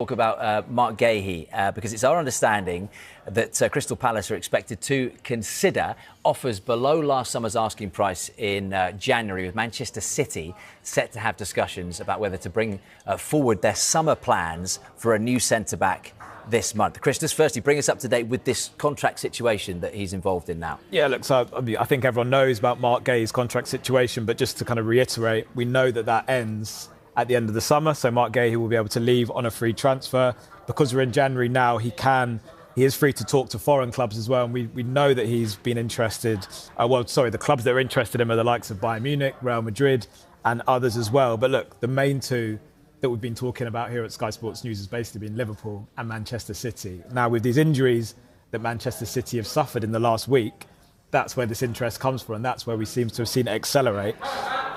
Talk about Marc Guehi, because it's our understanding that Crystal Palace are expected to consider offers below last summer's asking price in January, with Manchester City set to have discussions about whether to bring forward their summer plans for a new centre-back this month. Chris, just firstly, bring us up to date with this contract situation that he's involved in now. Yeah, look, so I think everyone knows about Marc Guehi's contract situation, but just to kind of reiterate, we know that ends at the end of the summer, so Marc Guehi will be able to leave on a free transfer. Because we're in January now, he is free to talk to foreign clubs as well, and we know that he's been interested. The clubs that are interested in him are the likes of Bayern Munich, Real Madrid, and others as well. But look, the main two that we've been talking about here at Sky Sports News has basically been Liverpool and Manchester City. Now, with these injuries that Manchester City have suffered in the last week, that's where this interest comes from, and that's where we seem to have seen it accelerate.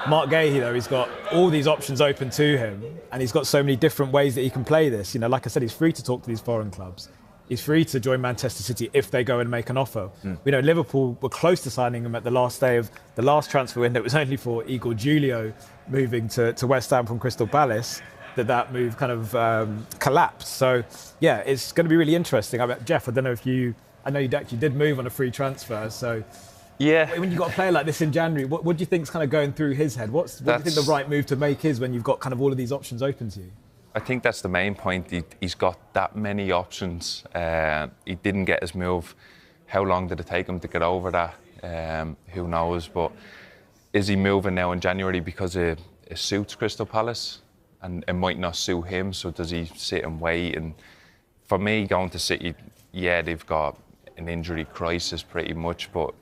Marc Guehi, though, he's got all these options open to him, and he's got so many different ways that he can play this. You know, like I said, he's free to talk to these foreign clubs. He's free to join Manchester City if they go and make an offer. We know Liverpool were close to signing him at the last day of the last transfer window. It was only for Igor Julio moving to West Ham from Crystal Palace that move kind of collapsed. So, yeah, it's going to be really interesting. I mean, Jeff, I don't know if I know you actually did move on a free transfer, so yeah. When you've got a player like this in January, what do you think's kind of going through his head? What do you think the right move to make is when you've got kind of all of these options open to you? I think that's the main point. He's got that many options. He didn't get his move. How long did it take him to get over that? Who knows? But is he moving now in January because it suits Crystal Palace? And it might not suit him, so does he sit and wait? And for me, going to City, yeah, they've got an injury crisis pretty much, but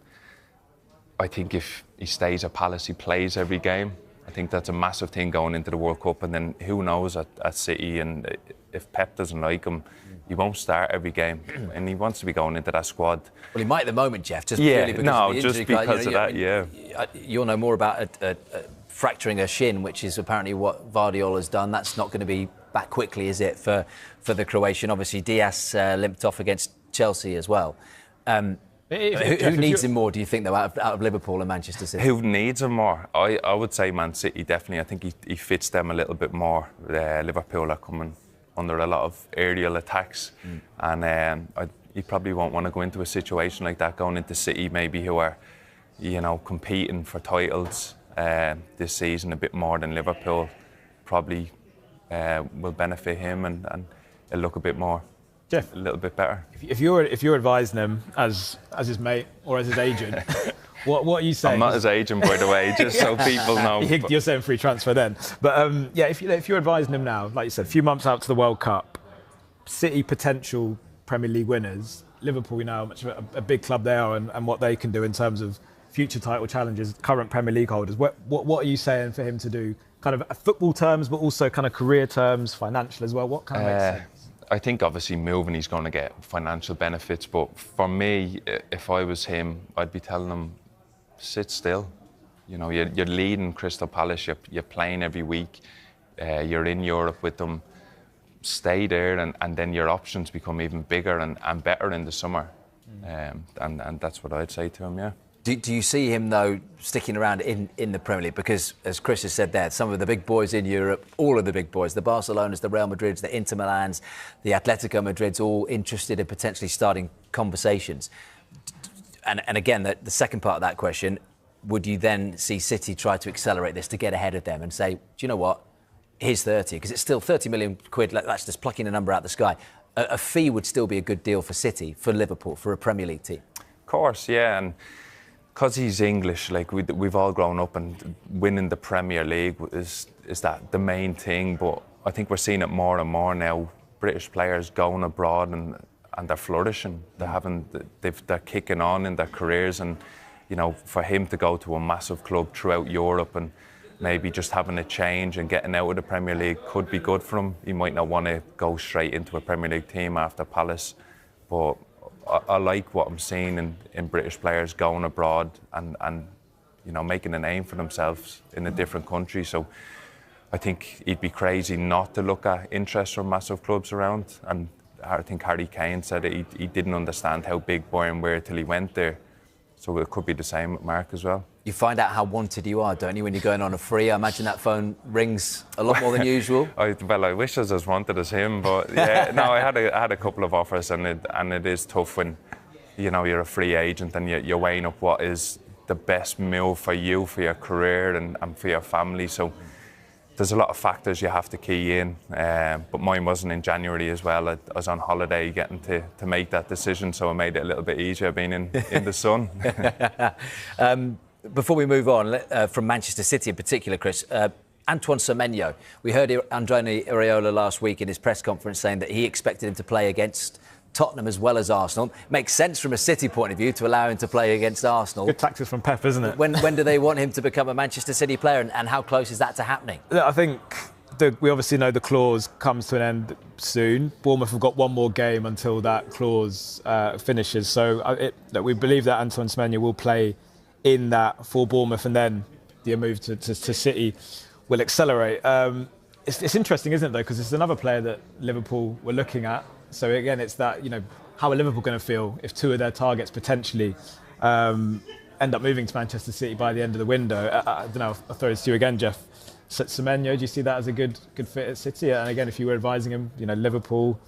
I think if he stays at Palace, he plays every game. I think that's a massive thing going into the World Cup, and then who knows at City, and if Pep doesn't like him, he won't start every game, and he wants to be going into that squad. Well, he might at the moment, Jeff, just purely because of the injury. Just because of that, yeah. You'll know more about fracturing a shin, which is apparently what Guardiola's done. That's not going to be back quickly, is it, for the Croatian? Obviously, Diaz limped off against Chelsea as well. Who needs him more, do you think, though, out of Liverpool and Manchester City? Who needs him more? I would say Man City, definitely. I think he fits them a little bit more. Liverpool are coming under a lot of aerial attacks, and he probably won't want to go into a situation like that, going into City, maybe, who are, competing for titles this season a bit more than Liverpool. Probably will benefit him, and it'll look a bit more. Jeff, a little bit better. If you're advising him as his mate or as his agent, what are you saying? I'm not his agent, by the way, just so people know. You're saying free transfer then. But if you're advising him now, like you said, a few months out to the World Cup, City potential Premier League winners, Liverpool, we know how much of a big club they are and what they can do in terms of future title challenges, current Premier League holders. What are you saying for him to do, kind of football terms, but also kind of career terms, financial as well? What kind of makes sense? I think obviously moving, he's going to get financial benefits, but for me, if I was him, I'd be telling him, sit still. You're leading Crystal Palace, you're playing every week, you're in Europe with them. Stay there, and then your options become even bigger and better in the summer. And that's what I'd say to him, yeah. Do you see him, though, sticking around in the Premier League? Because, as Chris has said there, some of the big boys in Europe, all of the big boys, the Barcelonas, the Real Madrids, the Inter Milans, the Atletico Madrids, all interested in potentially starting conversations. And again, the second part of that question, would you then see City try to accelerate this to get ahead of them and say, do you know what, here's 30, because it's still 30 million quid, that's just plucking a number out of the sky. A fee would still be a good deal for City, for Liverpool, for a Premier League team. Of course, yeah, and because he's English, like we've all grown up, and winning the Premier League is that the main thing. But I think we're seeing it more and more now. British players going abroad and they're flourishing. They're kicking on in their careers, and for him to go to a massive club throughout Europe and maybe just having a change and getting out of the Premier League could be good for him. He might not want to go straight into a Premier League team after Palace, but I like what I'm seeing in British players going abroad and making a name for themselves in a different country. So I think he'd be crazy not to look at interest from massive clubs around. And I think Harry Kane said it, he didn't understand how big Bayern were till he went there. So it could be the same with Marc as well. You find out how wanted you are, don't you, when you're going on a free? I imagine that phone rings a lot more than usual. I wish I was as wanted as him, but yeah, no, I had a couple of offers, and it is tough when, you know, you're a free agent and you're weighing up what is the best move for you, for your career and for your family. So there's a lot of factors you have to key in, but mine wasn't in January as well. I was on holiday getting to make that decision, so it made it a little bit easier being in the sun. Before we move on, from Manchester City in particular, Chris, Antoine Semenyo, we heard Androni Iraola last week in his press conference saying that he expected him to play against Tottenham as well as Arsenal. Makes sense from a City point of view to allow him to play against Arsenal. Good tactics from Pep, isn't it? When do they want him to become a Manchester City player, and how close is that to happening? I think we obviously know the clause comes to an end soon. Bournemouth have got one more game until that clause finishes. So we believe that Antoine Semenyo will play in that for Bournemouth, and then the move to City will accelerate. It's interesting, isn't it, though, because it's another player that Liverpool were looking at. So again, it's that, you know, how are Liverpool going to feel if two of their targets potentially end up moving to Manchester City by the end of the window? I don't know, I'll throw this to you again, Jeff. Semenyo, do you see that as a good fit at City? And again, if you were advising him, you know, Liverpool,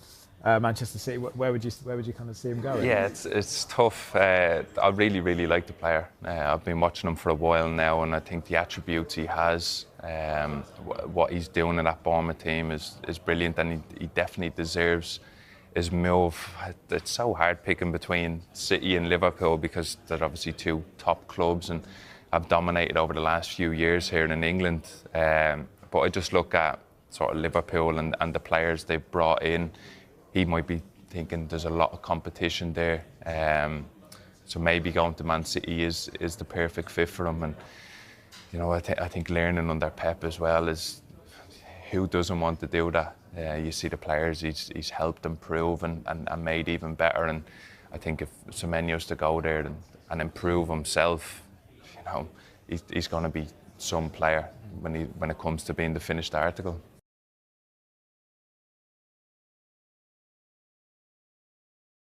Manchester City, where would you kind of see him going? Yeah, it's tough. I really like the player. I've been watching him for a while now, and I think the attributes he has, what he's doing in that Bournemouth team is brilliant, and he definitely deserves his move. It's so hard picking between City and Liverpool because they're obviously two top clubs and have dominated over the last few years here in England. But I just look at sort of Liverpool and the players they've brought in. He might be thinking there's a lot of competition there. So maybe going to Man City is the perfect fit for him. And you know, I think learning under Pep as well is, who doesn't want to do that? You see the players he's helped improve and made even better. And I think if Semenyo's to go there and improve himself, you know, he's going to be some player when it comes to being the finished article.